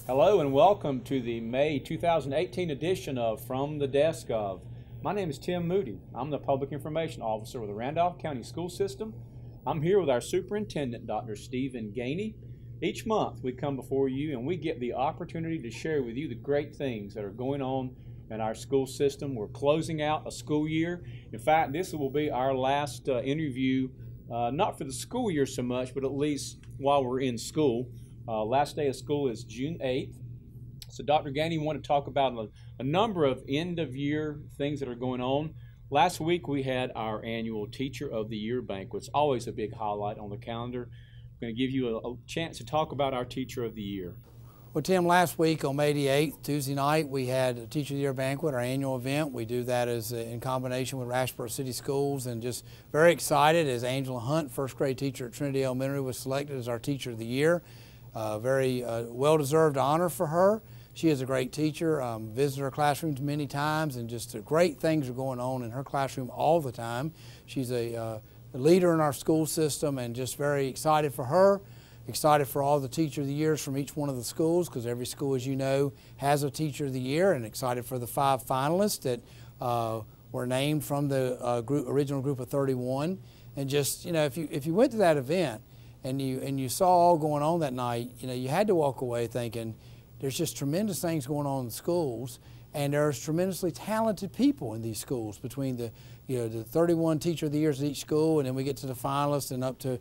Hello and welcome to the May 2018 edition of From the Desk of. My name is Tim Moody. I'm the Public Information Officer with the Randolph County School System. I'm here with our Superintendent, Dr. Stephen Gainey. Each month we come before you and we get the opportunity to share with you the great things that are going on in our school system. We're closing out a school year. In fact, this will be our last interview, not for the school year so much, but at least while we're in school. Last day of school is June 8th. So Dr. Gainey wanted to talk about a number of end-of-year things that are going on. Last week we had our annual Teacher of the Year banquet. It's always a big highlight on the calendar. I'm going to give you a chance to talk about our Teacher of the Year. Well, Tim, last week on May the 8th, Tuesday night, we had a Teacher of the Year banquet, our annual event. We do that in combination with Asheboro City Schools, and just very excited as Angela Hunt, first grade teacher at Trinity Elementary, was selected as our Teacher of the Year. Very well-deserved honor for her. She is a great teacher, visited her classrooms many times, and just great things are going on in her classroom all the time. She's a leader in our school system, and just very excited for her, excited for all the Teacher of the Years from each one of the schools, because every school, as you know, has a Teacher of the Year, and excited for the 5 finalists that were named from the original group of 31. And just, you know, if you went to that event, and you saw all going on that night, you know, you had to walk away thinking there's just tremendous things going on in the schools, and there's tremendously talented people in these schools between the 31 Teacher of the Years at each school, and then we get to the finalists and up to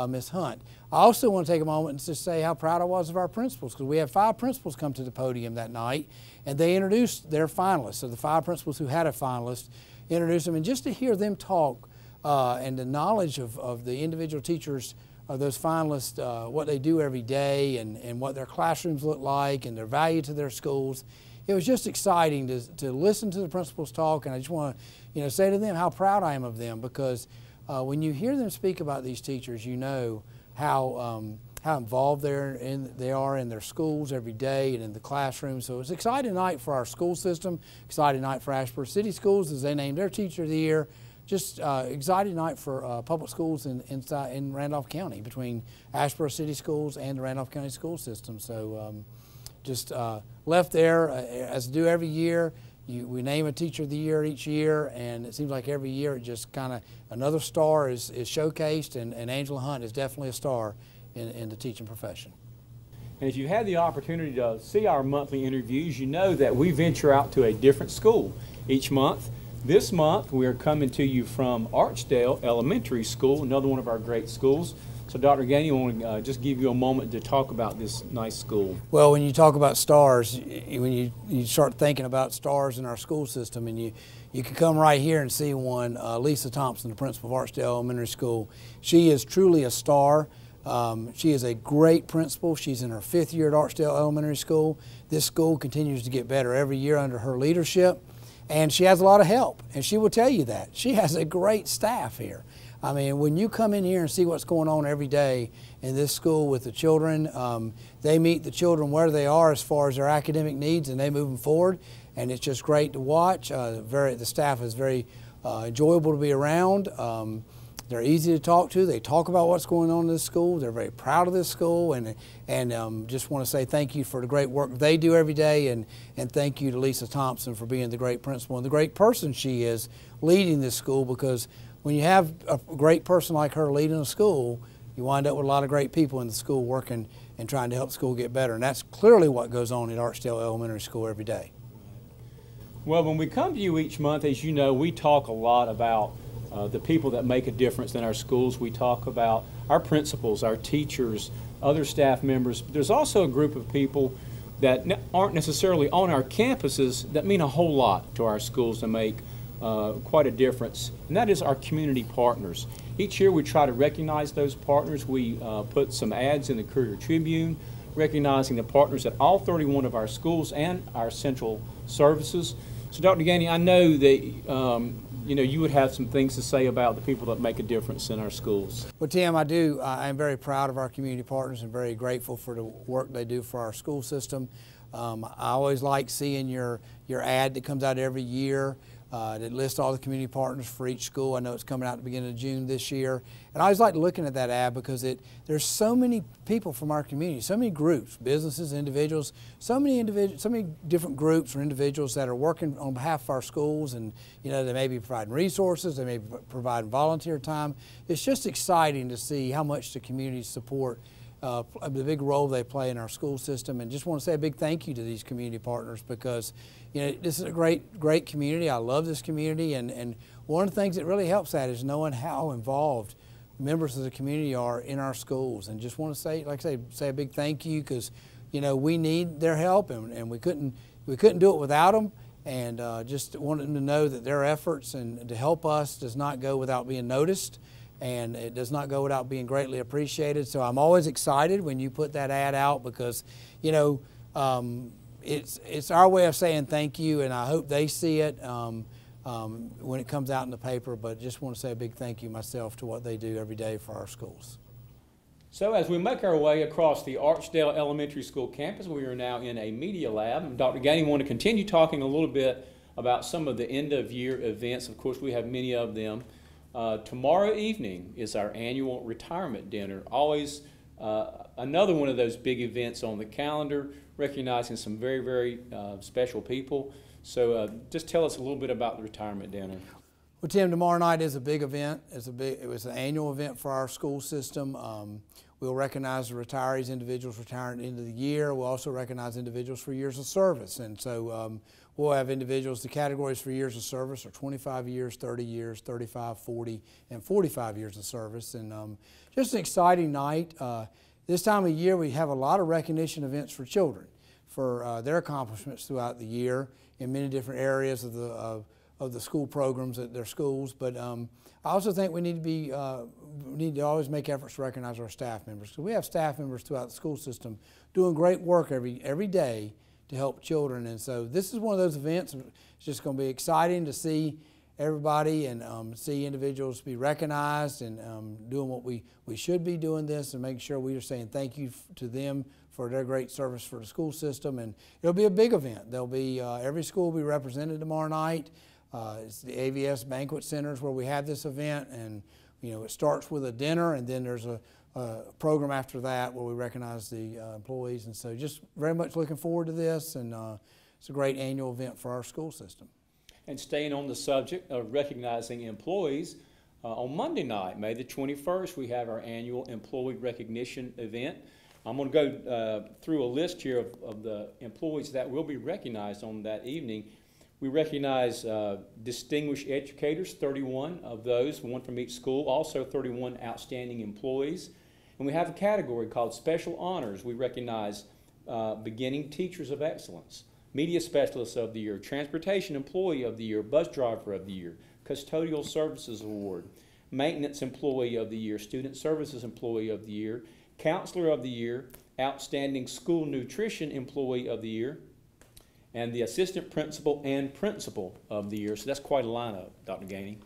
Ms. Hunt. I also want to take a moment and just say how proud I was of our principals, because we had 5 principals come to the podium that night, and they introduced their finalists. So the 5 principals who had a finalist introduced them, and just to hear them talk and the knowledge of the individual teachers those finalists, what they do every day, and what their classrooms look like, and their value to their schools. It was just exciting to listen to the principals talk, and I just want to say to them how proud I am of them, because when you hear them speak about these teachers, you know how involved they are in their schools every day and in the classroom. So it's an exciting night for our school system, exciting night for Asheboro City Schools as they named their Teacher of the Year. Just exciting night for public schools in Randolph County, between Asheboro City Schools and the Randolph County School System. So just left there, as I do every year. We name a Teacher of the Year each year, and it seems like every year it just kind of another star is showcased, and Angela Hunt is definitely a star in the teaching profession. And if you had the opportunity to see our monthly interviews, you know that we venture out to a different school each month. This month, we are coming to you from Archdale Elementary School, another one of our great schools. So, Dr. Gainey, I want to just give you a moment to talk about this nice school. Well, when you talk about stars, when you start thinking about stars in our school system, and you can come right here and see one, Lisa Thompson, the principal of Archdale Elementary School. She is truly a star. She is a great principal. She's in her 5th year at Archdale Elementary School. This school continues to get better every year under her leadership. And she has a lot of help, and she will tell you that. She has a great staff here. I mean, when you come in here and see what's going on every day in this school with the children, they meet the children where they are as far as their academic needs, and they move them forward, and it's just great to watch. The staff is very enjoyable to be around. They're easy to talk to. They talk about what's going on in this school. They're very proud of this school, and just want to say thank you for the great work they do every day, and thank you to Lisa Thompson for being the great principal and the great person she is leading this school, because when you have a great person like her leading a school, you wind up with a lot of great people in the school working and trying to help the school get better, and that's clearly what goes on at Archdale Elementary School every day. Well, when we come to you each month, as you know, we talk a lot about the people that make a difference in our schools. We talk about our principals, our teachers, other staff members. There's also a group of people that aren't necessarily on our campuses that mean a whole lot to our schools and make quite a difference, and that is our community partners. Each year we try to recognize those partners. We put some ads in the Courier Tribune recognizing the partners at all 31 of our schools and our central services. So Dr. Gainey, I know that you would have some things to say about the people that make a difference in our schools. Well, Tim, I do. I'm very proud of our community partners and very grateful for the work they do for our school system. I always like seeing your ad that comes out every year that lists all the community partners for each school. I know it's coming out at the beginning of June this year. And I always like looking at that ad because there's so many people from our community, so many groups, businesses, individuals, so many different groups or individuals that are working on behalf of our schools, and they may be providing resources, they may be providing volunteer time. It's just exciting to see how much the community support the big role they play in our school system, and just want to say a big thank you to these community partners because this is a great community. I love this community, and one of the things that really helps that is knowing how involved members of the community are in our schools, and just want to say, like I say a big thank you because we need their help, and we couldn't do it without them, and just wanted them to know that their efforts and to help us does not go without being noticed. And it does not go without being greatly appreciated. So I'm always excited when you put that ad out because, it's our way of saying thank you, and I hope they see it when it comes out in the paper. But just want to say a big thank you myself to what they do every day for our schools. So as we make our way across the Archdale Elementary School campus, we are now in a media lab. And Dr. Gainey want to continue talking a little bit about some of the end-of-year events. Of course, we have many of them. Tomorrow evening is our annual retirement dinner. Always another one of those big events on the calendar, recognizing some very, very special people. So just tell us a little bit about the retirement dinner. Well, Tim, tomorrow night is a big event. It was an annual event for our school system. We'll recognize the retirees, individuals retiring at the end of the year. We'll also recognize individuals for years of service. And so we'll have individuals, the categories for years of service are 25 years, 30 years, 35, 40, and 45 years of service. And just an exciting night. This time of year we have a lot of recognition events for children for their accomplishments throughout the year in many different areas of the school programs at their schools. But I also think we need to always make efforts to recognize our staff members. So we have staff members throughout the school system doing great work every day to help children, and so this is one of those events. It's just going to be exciting to see everybody and see individuals be recognized and doing what we should be doing this, and making sure we are saying thank you to them for their great service for the school system. And it'll be a big event. There'll be every school will be represented tomorrow night. It's the AVS Banquet Centers where we have this event, and it starts with a dinner, and then there's a program after that where we recognize the employees. And so just very much looking forward to this, and it's a great annual event for our school system. And staying on the subject of recognizing employees, on Monday night, May the 21st, we have our annual employee recognition event. I'm going to go through a list here of the employees that will be recognized on that evening. We recognize distinguished educators, 31 of those, one from each school, also 31 outstanding employees. And we have a category called Special Honors. We recognize beginning teachers of excellence, media specialists of the year, transportation employee of the year, bus driver of the year, custodial services award, maintenance employee of the year, student services employee of the year, counselor of the year, outstanding school nutrition employee of the year, and the assistant principal and principal of the year. So that's quite a lineup, Dr. Gainey.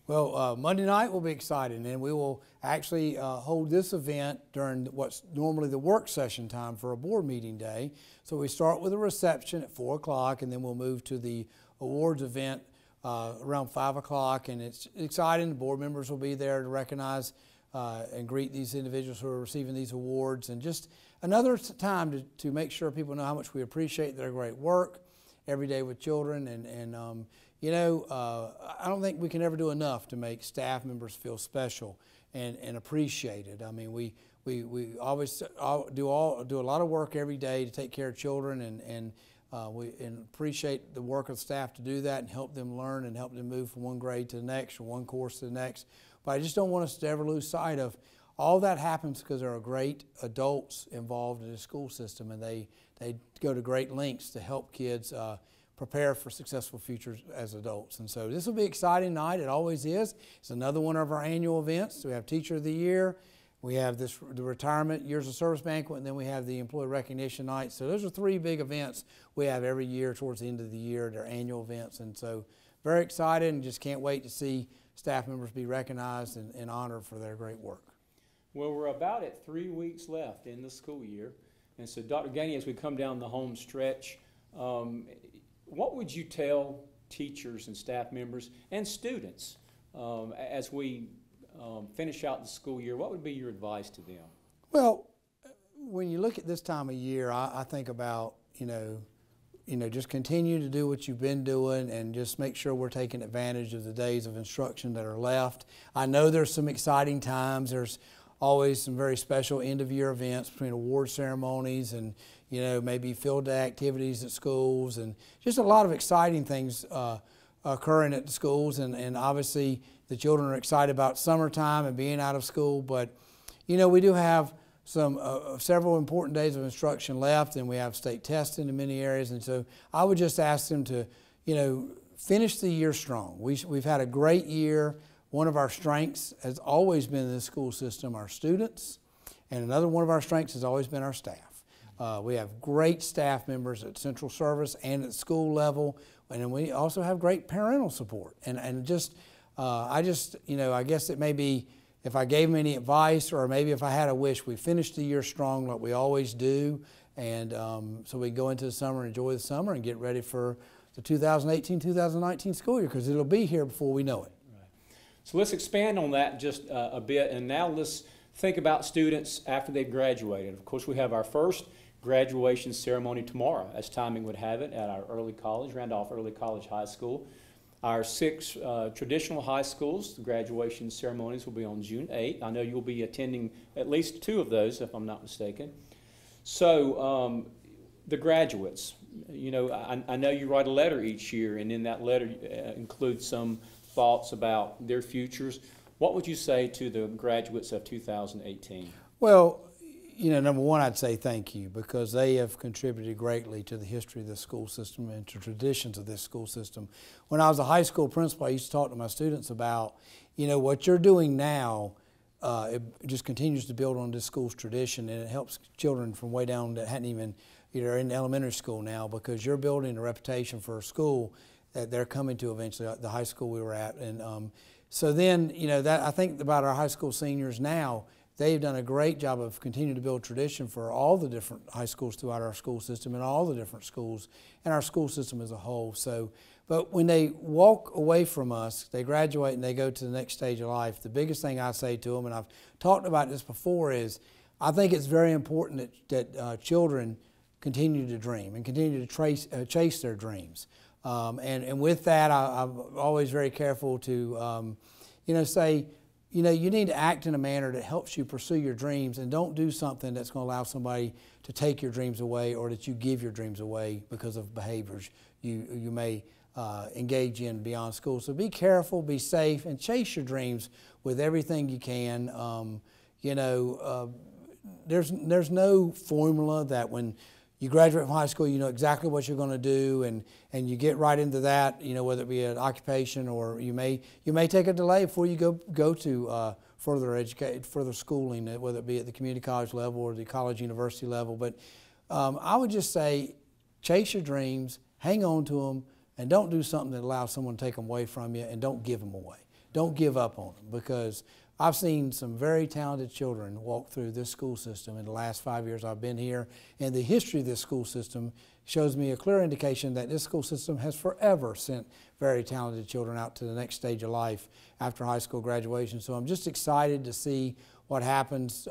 Well, Monday night will be exciting, and we will actually hold this event during what's normally the work session time for a board meeting day. So we start with a reception at 4 o'clock, and then we'll move to the awards event around 5 o'clock, and it's exciting. The board members will be there to recognize and greet these individuals who are receiving these awards, and just another time to make sure people know how much we appreciate their great work every day with children. And I don't think we can ever do enough to make staff members feel special and appreciated. I mean, we always do a lot of work every day to take care of children, and we appreciate the work of staff to do that and help them learn and help them move from one grade to the next or one course to the next. But I just don't want us to ever lose sight of all that happens because there are great adults involved in the school system, and they go to great lengths to help kids prepare for successful futures as adults. And so this will be an exciting night. It always is. It's another one of our annual events. We have Teacher of the Year. We have the retirement years of service banquet, and then we have the employee recognition night. So those are three big events we have every year towards the end of the year. They're annual events, and so very excited and just can't wait to see staff members be recognized and honored for their great work. Well, we're about at 3 weeks left in the school year. And so, Dr. Gainey, as we come down the home stretch, what would you tell teachers and staff members and students as we finish out the school year? What would be your advice to them? Well, when you look at this time of year, I think about, just continue to do what you've been doing and just make sure we're taking advantage of the days of instruction that are left. I know there's some exciting times. There's always some very special end-of-year events between award ceremonies and, maybe field day activities at schools, and just a lot of exciting things occurring at the schools. And obviously the children are excited about summertime and being out of school. But, we do have several important days of instruction left, and we have state testing in many areas. And so I would just ask them to, finish the year strong. We've had a great year. One of our strengths has always been in the school system, our students, and another one of our strengths has always been our staff. We have great staff members at central service and at school level, and then we also have great parental support. I guess it may be, if I gave them any advice, or maybe if I had a wish, we finish the year strong like we always do, and so we go into the summer, enjoy the summer, and get ready for the 2018-2019 school year, because it'll be here before we know it. So let's expand on that just a bit, and now let's think about students after they've graduated. Of course, we have our first graduation ceremony tomorrow, as timing would have it, at our early college, Randolph Early College High School. Our 6 traditional high schools, the graduation ceremonies will be on June 8th. I know you'll be attending at least 2 of those, if I'm not mistaken. So the graduates, I know you write a letter each year, and in that letter includes some thoughts about their futures. What would you say to the graduates of 2018? Well, number one, I'd say thank you, because they have contributed greatly to the history of this school system and to traditions of this school system. When I was a high school principal, I used to talk to my students about, what you're doing now, it just continues to build on this school's tradition, and it helps children from way down that hadn't even, are in elementary school now, because you're building a reputation for a school that they're coming to eventually, the high school we were at. And so then, that I think about our high school seniors now. They've done a great job of continuing to build tradition for all the different high schools throughout our school system and all the different schools and our school system as a whole. So, but when they walk away from us, they graduate and they go to the next stage of life, the biggest thing I say to them, and I've talked about this before, is I think it's very important that children continue to dream and continue to chase their dreams. And with that, I'm always very careful to, say, you need to act in a manner that helps you pursue your dreams, and don't do something that's going to allow somebody to take your dreams away, or that you give your dreams away because of behaviors you may engage in beyond school. So be careful, be safe, and chase your dreams with everything you can. There's no formula that when you graduate from high school, you know exactly what you're going to do, and you get right into that. Whether it be an occupation, or you may take a delay before you go to further schooling, whether it be at the community college level or the college university level. But I would just say, chase your dreams, hang on to them, and don't do something that allows someone to take them away from you, and don't give them away. Don't give up on them, because I've seen some very talented children walk through this school system in the last 5 years I've been here, and the history of this school system shows me a clear indication that this school system has forever sent very talented children out to the next stage of life after high school graduation. So I'm just excited to see what happens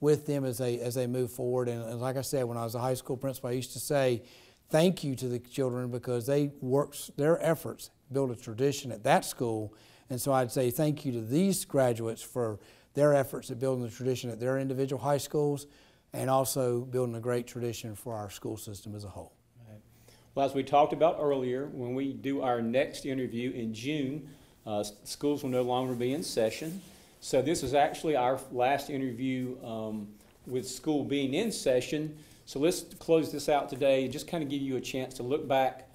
with them as they move forward. And like I said, when I was a high school principal, I used to say thank you to the children, because their efforts build a tradition at that school. And so I'd say thank you to these graduates for their efforts at building the tradition at their individual high schools, and also building a great tradition for our school system as a whole. Right. Well, as we talked about earlier, when we do our next interview in June, schools will no longer be in session. So this is actually our last interview with school being in session. So let's close this out today, just kind of give you a chance to look back.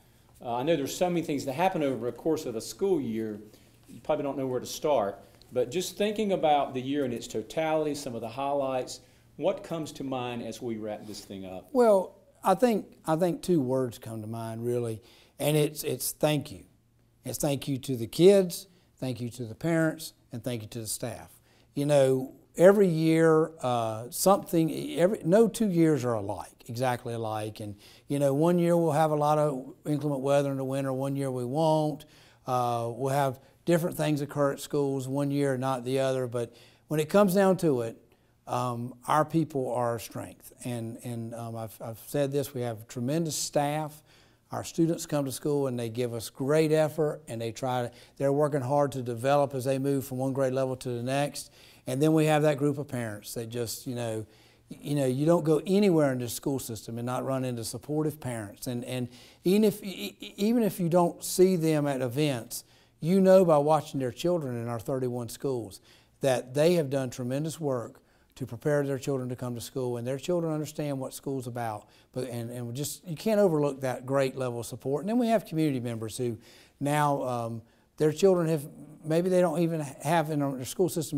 I know there's so many things that happen over the course of a school year. You probably don't know where to start, but just thinking about the year in its totality, some of the highlights, what comes to mind as we wrap this thing up? Well, I think 2 words come to mind, really, and it's thank you. It's thank you to the kids, thank you to the parents, and thank you to the staff. every year, no 2 years are exactly alike. And, you know, one year we'll have a lot of inclement weather in the winter, one year we won't. We'll have different things occur at schools, one year not the other. But when it comes down to it, our people are our strength. And I've said this, we have tremendous staff. Our students come to school and they give us great effort, and they're working hard to develop as they move from one grade level to the next. And then we have that group of parents that just, you don't go anywhere in the school system and not run into supportive parents. And even if you don't see them at events, you know by watching their children in our 31 schools that they have done tremendous work to prepare their children to come to school, and their children understand what school's about. And you can't overlook that great level of support. And then we have community members who now their children maybe they don't even have in their school system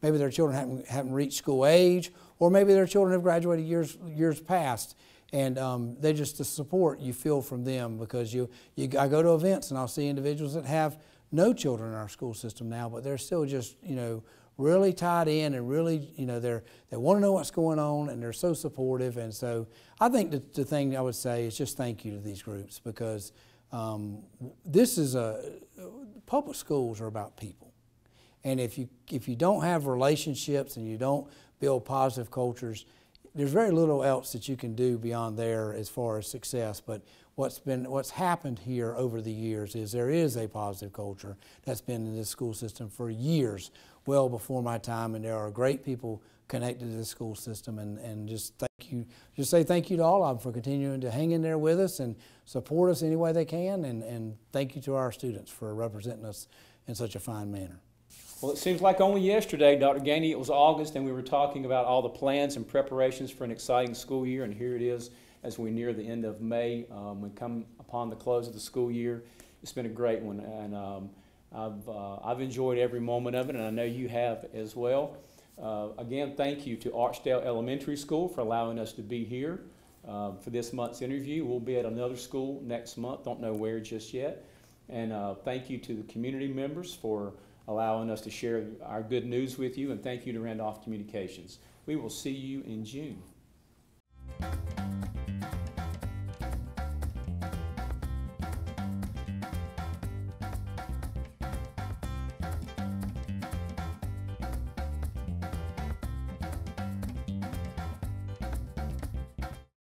maybe their children haven't reached school age, or maybe their children have graduated years past. And they just the support you feel from them, because I go to events and I'll see individuals that have no children in our school system now, but they're still just, really tied in, and really, they want to know what's going on, and they're so supportive. And so I think the thing I would say is just thank you to these groups, because public schools are about people. And if you don't have relationships and you don't build positive cultures, there's very little else that you can do beyond there as far as success. But what's happened here over the years is there is a positive culture that's been in this school system for years, well before my time, and there are great people connected to the school system, and just say thank you to all of them for continuing to hang in there with us and support us any way they can, and thank you to our students for representing us in such a fine manner. Well, it seems like only yesterday, Dr. Gainey, it was August, and we were talking about all the plans and preparations for an exciting school year, and here it is as we near the end of May. We come upon the close of the school year. It's been a great one, and I've enjoyed every moment of it, and I know you have as well. Again, thank you to Archdale Elementary School for allowing us to be here for this month's interview. We'll be at another school next month, don't know where just yet. And thank you to the community members for allowing us to share our good news with you, and thank you to Randolph Communications. We will see you in June.